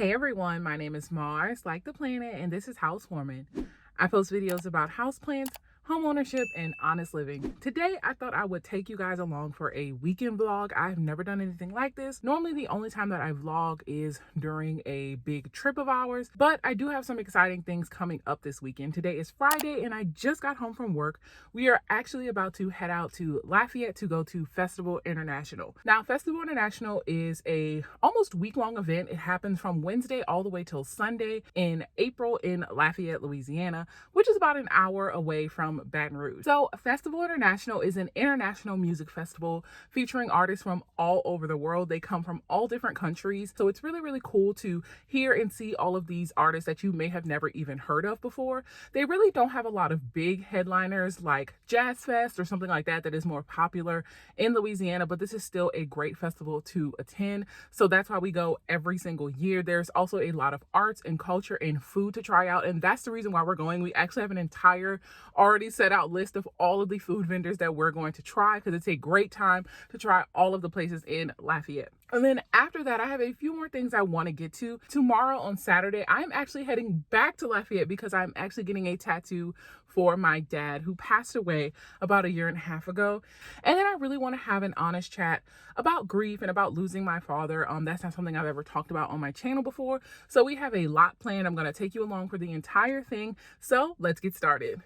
Hey everyone, my name is Mars, like the planet, and this is Housewarmin. I post videos about houseplants, home ownership, and honest living. Today, I thought I would take you guys along for a weekend vlog. I've never done anything like this. Normally, the only time that I vlog is during a big trip of ours, but I do have some exciting things coming up this weekend. Today is Friday, and I just got home from work. We are actually about to head out to Lafayette to go to Festival International. Now, Festival International is a almost week-long event. It happens from Wednesday all the way till Sunday in April in Lafayette, Louisiana, which is about an hour away from Baton Rouge. So Festival International is an international music festival featuring artists from all over the world. They come from all different countries. So it's really cool to hear and see all of these artists that you may have never even heard of before. They really don't have a lot of big headliners like Jazz Fest or something like that is more popular in Louisiana, but this is still a great festival to attend. So that's why we go every single year. There's also a lot of arts and culture and food to try out, and that's the reason why we're going. We actually have an entire already set out list of all of the food vendors that we're going to try, because it's a great time to try all of the places in Lafayette. And then after that, I have a few more things I want to get to. Tomorrow on Saturday, I'm actually heading back to Lafayette because I'm actually getting a tattoo for my dad, who passed away about 1.5 years ago. And then I really want to have an honest chat about grief and about losing my father. That's not something I've ever talked about on my channel before. So we have a lot planned. I'm going to take you along for the entire thing. So let's get started.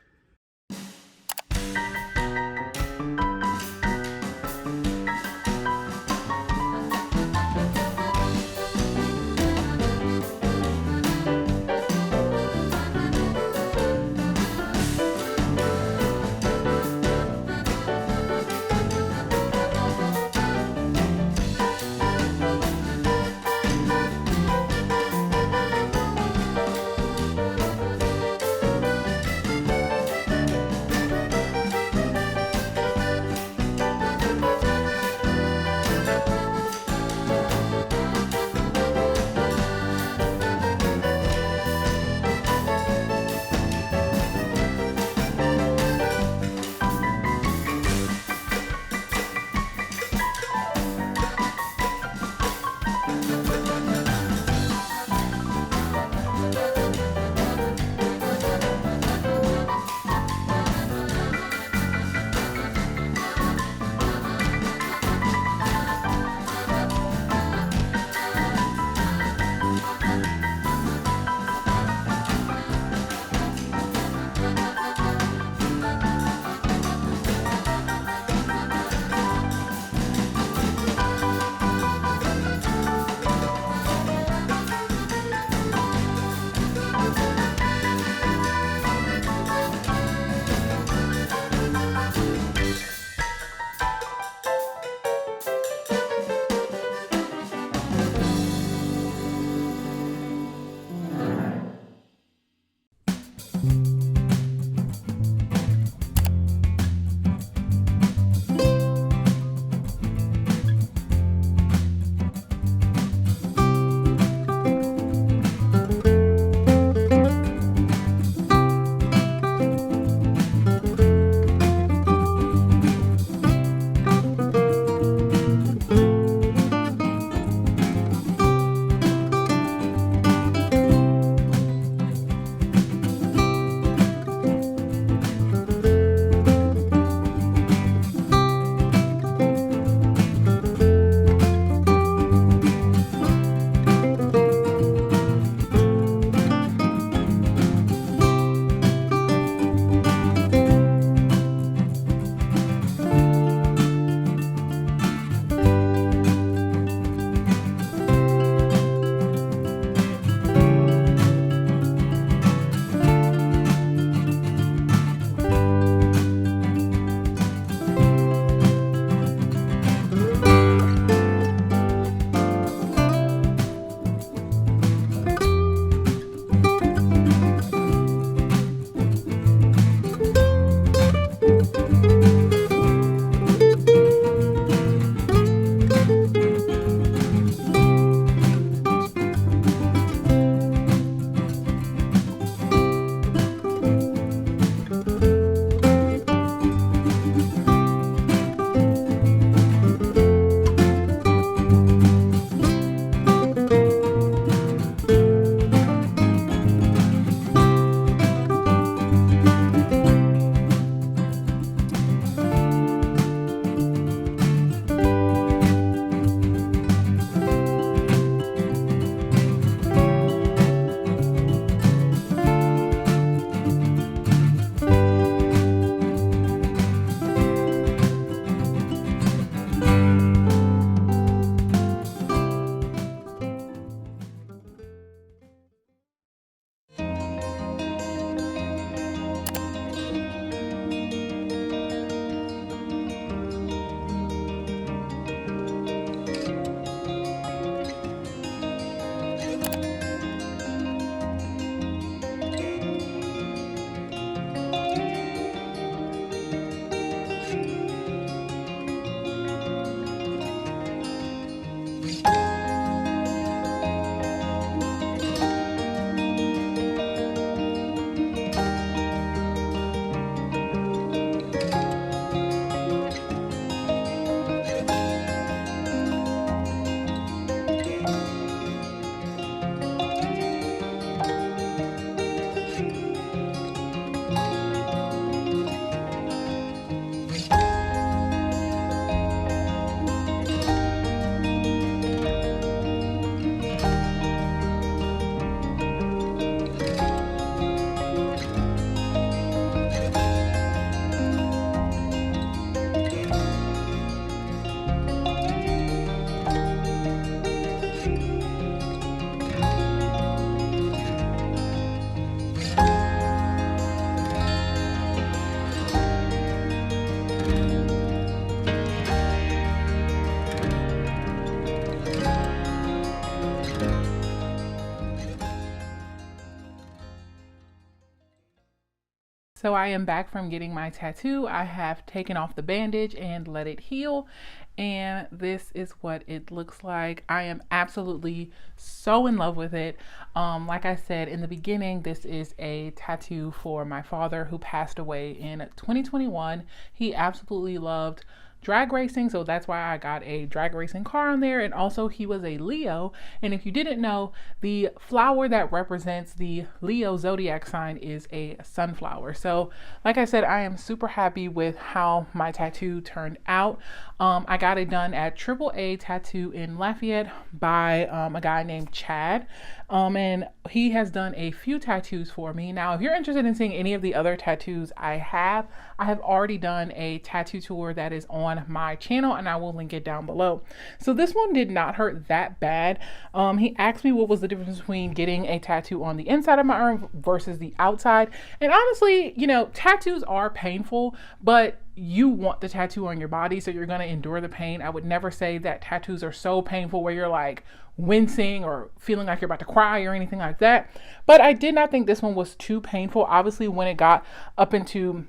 So I am back from getting my tattoo. I have taken off the bandage and let it heal. And this is what it looks like. I am absolutely so in love with it. Like I said in the beginning, this is a tattoo for my father who passed away in 2021. He absolutely loved drag racing, so that's why I got a drag racing car on there. And also he was a Leo, and if you didn't know, the flower that represents the Leo zodiac sign is a sunflower. So like I said, I am super happy with how my tattoo turned out. I got it done at AAA Tattoo in Lafayette by a guy named Chad, and he has done a few tattoos for me. Now if you're interested in seeing any of the other tattoos I have already done a tattoo tour that is on my channel, and I will link it down below. So this one did not hurt that bad. He asked me what was the difference between getting a tattoo on the inside of my arm versus the outside. And honestly, you know, tattoos are painful, but you want the tattoo on your body, so you're going to endure the pain. I would never say that tattoos are so painful where you're like wincing or feeling like you're about to cry or anything like that. But I did not think this one was too painful. Obviously, when it got up into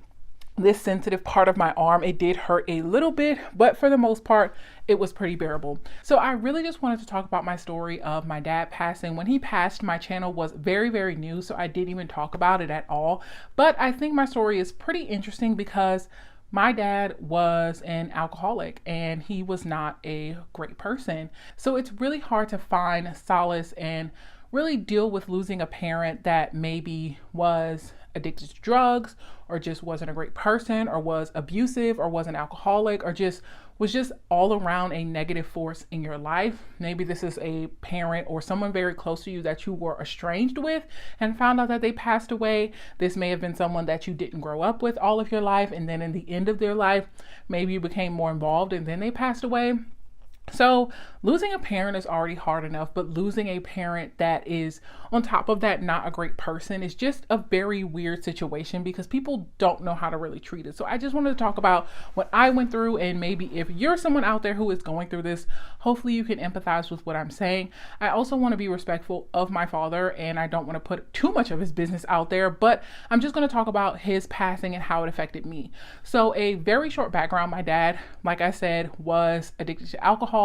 this sensitive part of my arm, it did hurt a little bit, but for the most part, it was pretty bearable. So I really just wanted to talk about my story of my dad passing. When he passed, my channel was very, very new, so I didn't even talk about it at all. But I think my story is pretty interesting because my dad was an alcoholic and he was not a great person. So it's really hard to find solace and really deal with losing a parent that maybe was addicted to drugs or just wasn't a great person or was abusive or was an alcoholic or just was just all around a negative force in your life. Maybe this is a parent or someone very close to you that you were estranged with and found out that they passed away. This may have been someone that you didn't grow up with all of your life, and then in the end of their life, maybe you became more involved and then they passed away. So losing a parent is already hard enough, but losing a parent that is on top of that not a great person is just a very weird situation because people don't know how to really treat it. So I just wanted to talk about what I went through, and maybe if you're someone out there who is going through this, hopefully you can empathize with what I'm saying. I also want to be respectful of my father, and I don't want to put too much of his business out there, but I'm just going to talk about his passing and how it affected me. So a very short background: my dad, like I said, was addicted to alcohol.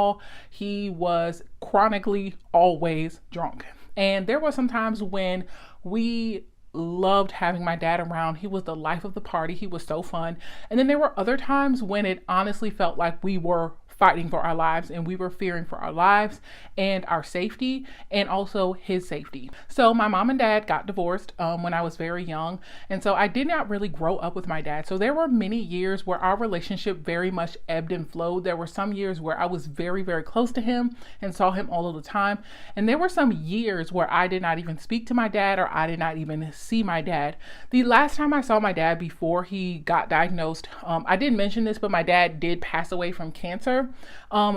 He was chronically always drunk. And there were some times when we loved having my dad around. He was the life of the party. He was so fun. And then there were other times when it honestly felt like we were fighting for our lives and we were fearing for our lives and our safety and also his safety. So my mom and dad got divorced when I was very young. And so I did not really grow up with my dad. So there were many years where our relationship very much ebbed and flowed. There were some years where I was very, very close to him and saw him all of the time. And there were some years where I did not even speak to my dad or I did not even see my dad. The last time I saw my dad before he got diagnosed, I didn't mention this, but my dad did pass away from cancer.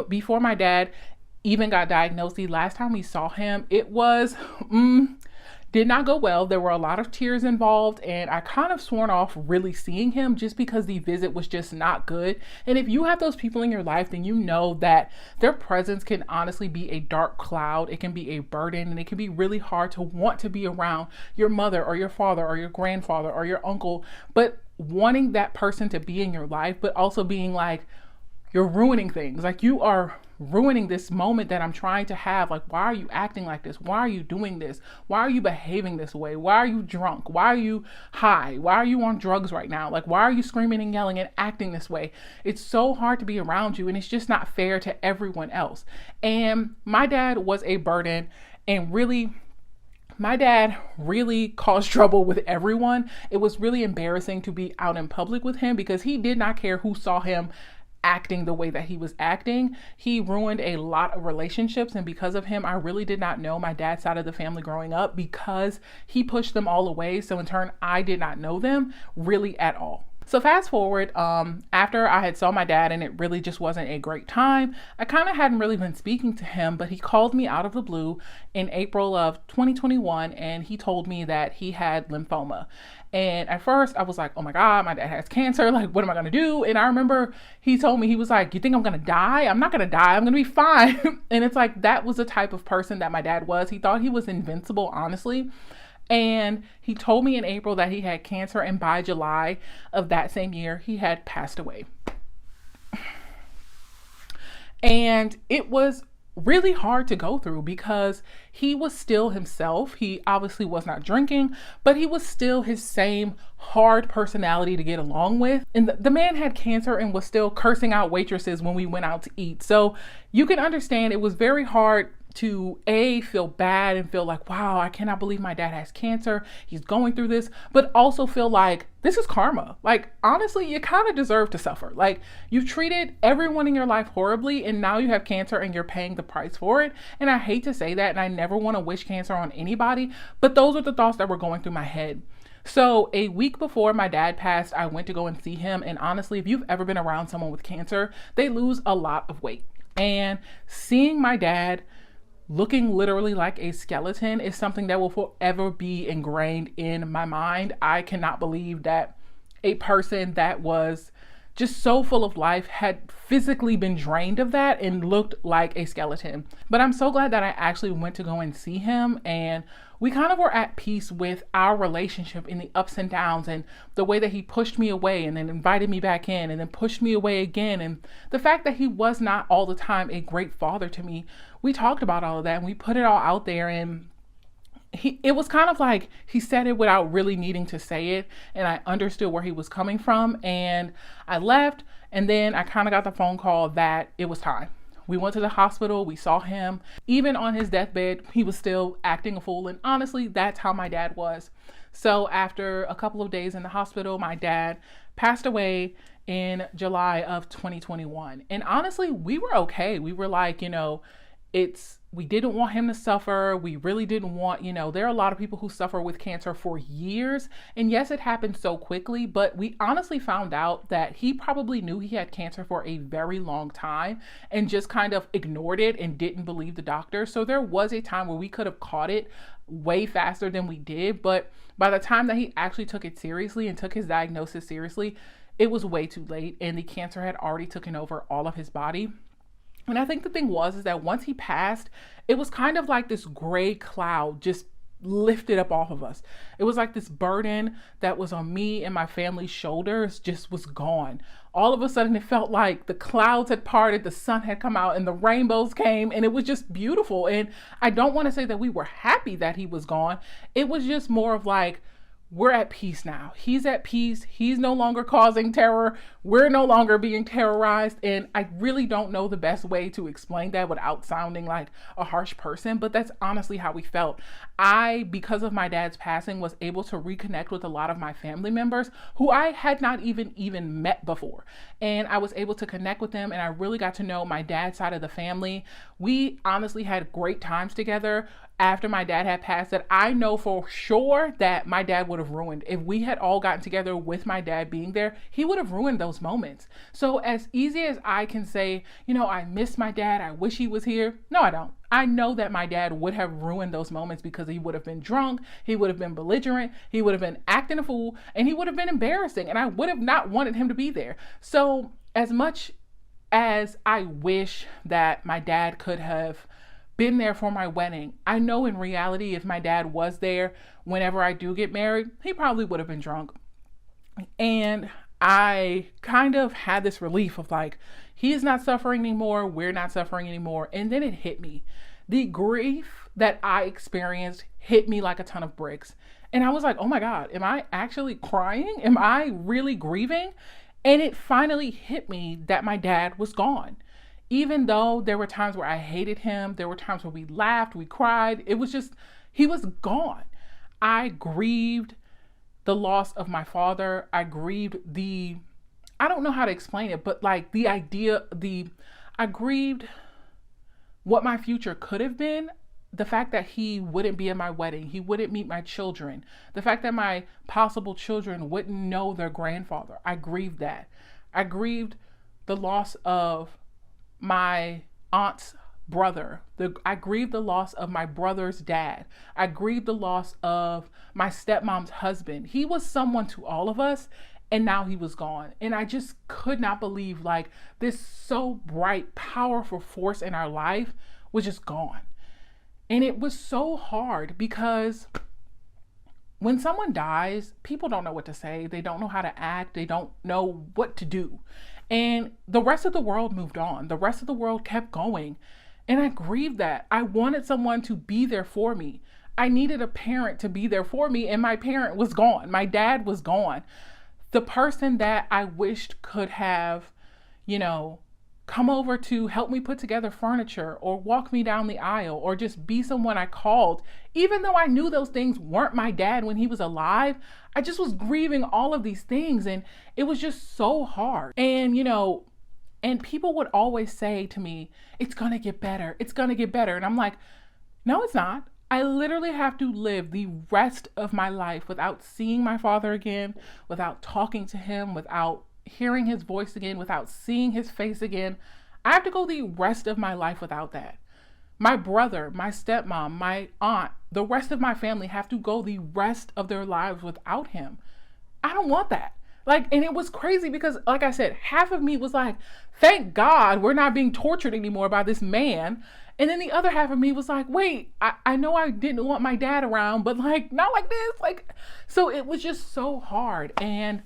Before my dad even got diagnosed, the last time we saw him, it was did not go well. There were a lot of tears involved, and I kind of sworn off really seeing him just because the visit was just not good. And if you have those people in your life, then you know that their presence can honestly be a dark cloud. It can be a burden, and it can be really hard to want to be around your mother or your father or your grandfather or your uncle, but wanting that person to be in your life, but also being like, you're ruining things. Like, you are ruining this moment that I'm trying to have. Like, why are you acting like this? Why are you doing this? Why are you behaving this way? Why are you drunk? Why are you high? Why are you on drugs right now? Like, why are you screaming and yelling and acting this way? It's so hard to be around you, and it's just not fair to everyone else. And my dad was a burden, and really, my dad really caused trouble with everyone. It was really embarrassing to be out in public with him because he did not care who saw him acting the way that he was acting. He ruined a lot of relationships, and because of him, I really did not know my dad's side of the family growing up because he pushed them all away. So in turn, I did not know them really at all. So fast forward, after I had saw my dad and it really just wasn't a great time, I kind of hadn't really been speaking to him, but he called me out of the blue in April of 2021, and he told me that he had lymphoma. And at first I was like, oh my God, my dad has cancer. Like, what am I going to do? And I remember he told me, he was like, you think I'm going to die? I'm not going to die. I'm going to be fine. And it's like, that was the type of person that my dad was. He thought he was invincible, honestly. And he told me in April that he had cancer, and by July of that same year, he had passed away. And it was really hard to go through because he was still himself. He obviously was not drinking, but he was still his same hard personality to get along with. And the man had cancer and was still cursing out waitresses when we went out to eat. So you can understand it was very hard to feel bad and feel like, wow, I cannot believe my dad has cancer. He's going through this, but also feel like this is karma. Like, honestly, you kind of deserve to suffer. Like, you've treated everyone in your life horribly, and now you have cancer and you're paying the price for it. And I hate to say that, and I never want to wish cancer on anybody, but those are the thoughts that were going through my head. So a week before my dad passed, I went to go and see him. And honestly, if you've ever been around someone with cancer, they lose a lot of weight. And seeing my dad looking literally like a skeleton is something that will forever be ingrained in my mind. I cannot believe that a person that was just so full of life had physically been drained of that and looked like a skeleton. But I'm so glad that I actually went to go and see him, and we kind of were at peace with our relationship in the ups and downs, and the way that he pushed me away and then invited me back in and then pushed me away again. And the fact that he was not all the time a great father to me, we talked about all of that and we put it all out there. And it was kind of like he said it without really needing to say it. And I understood where he was coming from. And I left, and then I kind of got the phone call that it was time. We went to the hospital, we saw him. Even on his deathbed, he was still acting a fool. And honestly, that's how my dad was. So after a couple of days in the hospital, my dad passed away in July of 2021. And honestly, we were okay. We were like, we didn't want him to suffer. We really didn't want, there are a lot of people who suffer with cancer for years. And yes, it happened so quickly, but we honestly found out that he probably knew he had cancer for a very long time and just kind of ignored it and didn't believe the doctor. So there was a time where we could have caught it way faster than we did. But by the time that he actually took it seriously and took his diagnosis seriously, it was way too late. And the cancer had already taken over all of his body. And I think the thing is that once he passed, it was kind of like this gray cloud just lifted up off of us. It was like this burden that was on me and my family's shoulders just was gone. All of a sudden, it felt like the clouds had parted, the sun had come out, and the rainbows came, and it was just beautiful. And I don't want to say that we were happy that he was gone. It was just more of like, we're at peace now. He's at peace. He's no longer causing terror. We're no longer being terrorized. And I really don't know the best way to explain that without sounding like a harsh person, but that's honestly how we felt. Because of my dad's passing, was able to reconnect with a lot of my family members who I had not even met before. And I was able to connect with them, and I really got to know my dad's side of the family. We honestly had great times together. After my dad had passed, that I know for sure that my dad would have ruined. If we had all gotten together with my dad being there, he would have ruined those moments. So as easy as I can say, I miss my dad, I wish he was here. No, I don't. I know that my dad would have ruined those moments because he would have been drunk, he would have been belligerent, he would have been acting a fool, and he would have been embarrassing, and I would have not wanted him to be there. So as much as I wish that my dad could have been there for my wedding, I know in reality, if my dad was there whenever I do get married, he probably would have been drunk. And I kind of had this relief of like, he's not suffering anymore, we're not suffering anymore. And then it hit me. The grief that I experienced hit me like a ton of bricks. And I was like, oh my God, am I actually crying? Am I really grieving? And it finally hit me that my dad was gone. Even though there were times where I hated him, there were times where we laughed, we cried. It was just, he was gone. I grieved the loss of my father. I grieved I don't know how to explain it, but like I grieved what my future could have been. The fact that he wouldn't be at my wedding, he wouldn't meet my children, the fact that my possible children wouldn't know their grandfather. I grieved that. I grieved the loss of my aunt's brother. I grieved the loss of my brother's dad. I grieved the loss of my stepmom's husband. He was someone to all of us, and now he was gone. And I just could not believe like this so bright, powerful force in our life was just gone. And it was so hard because when someone dies, people don't know what to say. They don't know how to act. They don't know what to do. And the rest of the world moved on. The rest of the world kept going. And I grieved that. I wanted someone to be there for me. I needed a parent to be there for me, and my parent was gone. My dad was gone. The person that I wished could have, come over to help me put together furniture or walk me down the aisle or just be someone I called. Even though I knew those things weren't my dad when he was alive, I just was grieving all of these things, and it was just so hard. And, and people would always say to me, it's going to get better. It's going to get better. And I'm like, no, it's not. I literally have to live the rest of my life without seeing my father again, without talking to him, without hearing his voice again, without seeing his face again. I have to go the rest of my life without that. My brother, my stepmom, my aunt, the rest of my family have to go the rest of their lives without him. I don't want that. And it was crazy because, like I said, half of me was like, thank God we're not being tortured anymore by this man. And then the other half of me was like, wait, I know I didn't want my dad around, but not like this. So it was just so hard. And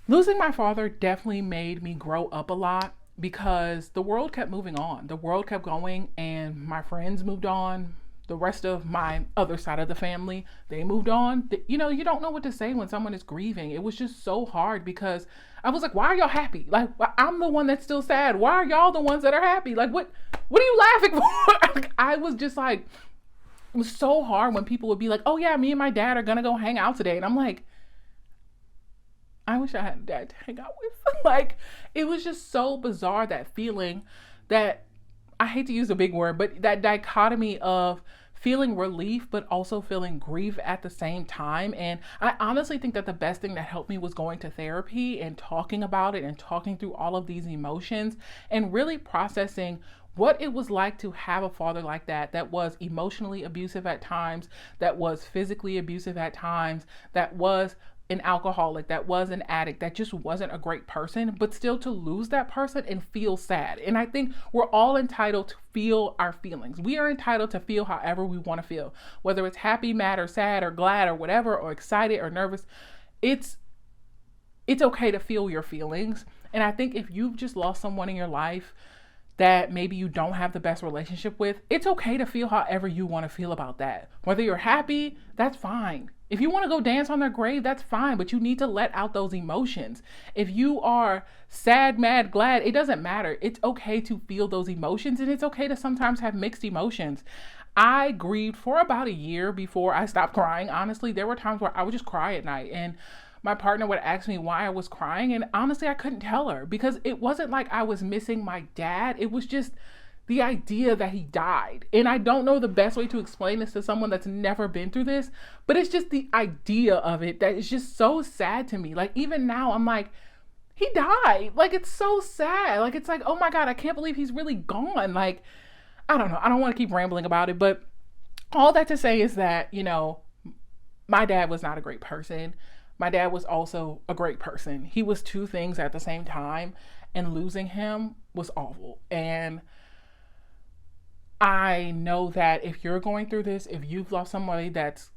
losing my father definitely made me grow up a lot because the world kept moving on. The world kept going, and my friends moved on. The rest of my other side of the family, they moved on. You don't know what to say when someone is grieving. It was just so hard because I was like, why are y'all happy? I'm the one that's still sad. Why are y'all the ones that are happy? What are you laughing for? I was just like, it was so hard when people would be like, oh yeah, me and my dad are gonna go hang out today. And I'm like, I wish I had a dad to hang out with. It was just so bizarre, that feeling that, I hate to use a big word, but that dichotomy of feeling relief, but also feeling grief at the same time. And I honestly think that the best thing that helped me was going to therapy and talking about it and talking through all of these emotions and really processing what it was like to have a father like that was emotionally abusive at times, that was physically abusive at times, that was an alcoholic, that was an addict, that just wasn't a great person, but still to lose that person and feel sad. And I think we're all entitled to feel our feelings. We are entitled to feel however we want to feel, whether it's happy, mad, or sad, or glad, or whatever, or excited, or nervous. It's okay to feel your feelings. And I think if you've just lost someone in your life that maybe you don't have the best relationship with, it's okay to feel however you want to feel about that. Whether you're happy, that's fine. If you want to go dance on their grave, that's fine, but you need to let out those emotions. If you are sad, mad, glad, it doesn't matter. It's okay to feel those emotions, and it's okay to sometimes have mixed emotions. I grieved for about a year before I stopped crying. Honestly, there were times where I would just cry at night, and my partner would ask me why I was crying, and honestly, I couldn't tell her because it wasn't like I was missing my dad. It was just the idea that he died. And I don't know the best way to explain this to someone that's never been through this, but it's just the idea of it that is just so sad to me. Even now, I'm like, he died. It's so sad. It's like, oh my God, I can't believe he's really gone. I don't know. I don't want to keep rambling about it, but all that to say is that, my dad was not a great person. My dad was also a great person. He was two things at the same time, and losing him was awful. And I know that if you're going through this, if you've lost somebody that's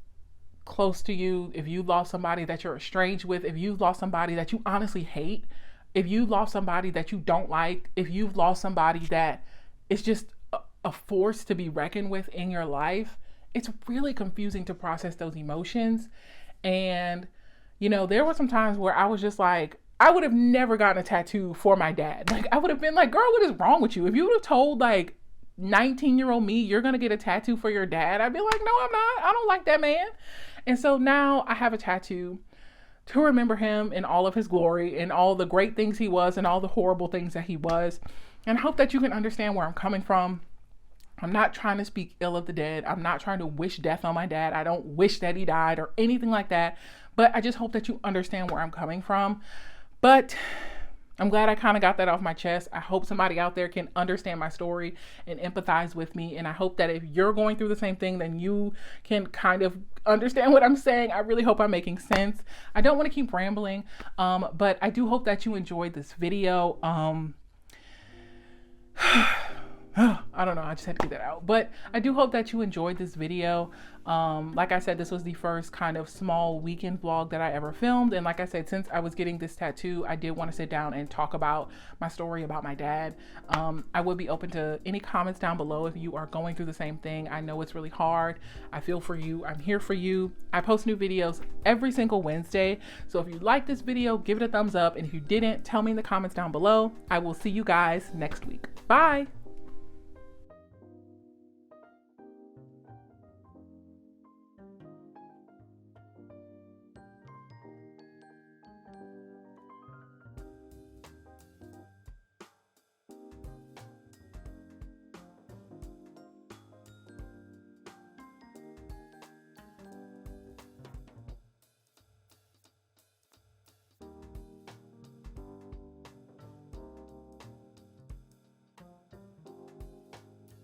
close to you, if you lost somebody that you're estranged with, if you've lost somebody that you honestly hate, if you lost somebody that you don't like, if you've lost somebody that is just a force to be reckoned with in your life, it's really confusing to process those emotions. And, there were some times where I was just like, I would have never gotten a tattoo for my dad. I would have been like, girl, what is wrong with you? If you would have told 19-year-old me, you're going to get a tattoo for your dad, I'd be like, no, I'm not. I don't like that man. And so now I have a tattoo to remember him in all of his glory and all the great things he was and all the horrible things that he was. And I hope that you can understand where I'm coming from. I'm not trying to speak ill of the dead. I'm not trying to wish death on my dad. I don't wish that he died or anything like that. But I just hope that you understand where I'm coming from. But I'm glad I kind of got that off my chest. I hope somebody out there can understand my story and empathize with me. And I hope that if you're going through the same thing, then you can kind of understand what I'm saying. I really hope I'm making sense. I don't want to keep rambling, but I do hope that you enjoyed this video. I don't know, I just had to get that out. But I do hope that you enjoyed this video. Like I said, this was the first kind of small weekend vlog that I ever filmed. And like I said, since I was getting this tattoo, I did want to sit down and talk about my story about my dad. I would be open to any comments down below if you are going through the same thing. I know it's really hard. I feel for you. I'm here for you. I post new videos every single Wednesday. So if you like this video, give it a thumbs up. And if you didn't, tell me in the comments down below. I will see you guys next week. Bye.